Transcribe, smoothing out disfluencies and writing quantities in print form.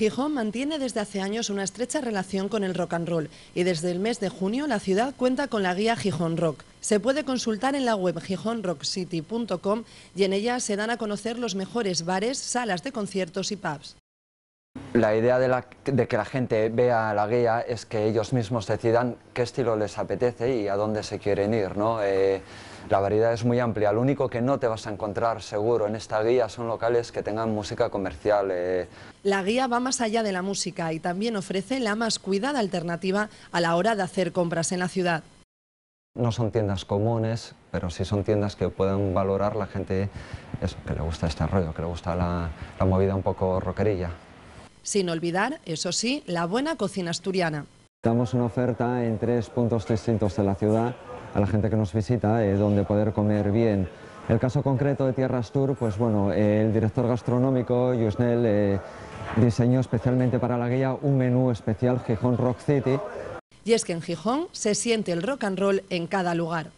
Gijón mantiene desde hace años una estrecha relación con el rock and roll y desde el mes de junio la ciudad cuenta con la guía Gijón Rock. Se puede consultar en la web gijonrockcity.com y en ella se dan a conocer los mejores bares, salas de conciertos y pubs. La idea de que la gente vea la guía es que ellos mismos decidan qué estilo les apetece y a dónde se quieren ir, ¿no? La variedad es muy amplia, lo único que no te vas a encontrar seguro en esta guía son locales que tengan música comercial. La guía va más allá de la música y también ofrece la más cuidada alternativa a la hora de hacer compras en la ciudad. No son tiendas comunes, pero sí son tiendas que pueden valorar la gente eso, que le gusta este rollo, que le gusta la movida un poco rockerilla. Sin olvidar, eso sí, la buena cocina asturiana. Damos una oferta en 3 puntos distintos de la ciudad a la gente que nos visita, donde poder comer bien. El caso concreto de Tierras Tour, pues bueno, el director gastronómico, Yusnel, diseñó especialmente para la guía un menú especial Gijón Rock City. Y es que en Gijón se siente el rock and roll en cada lugar.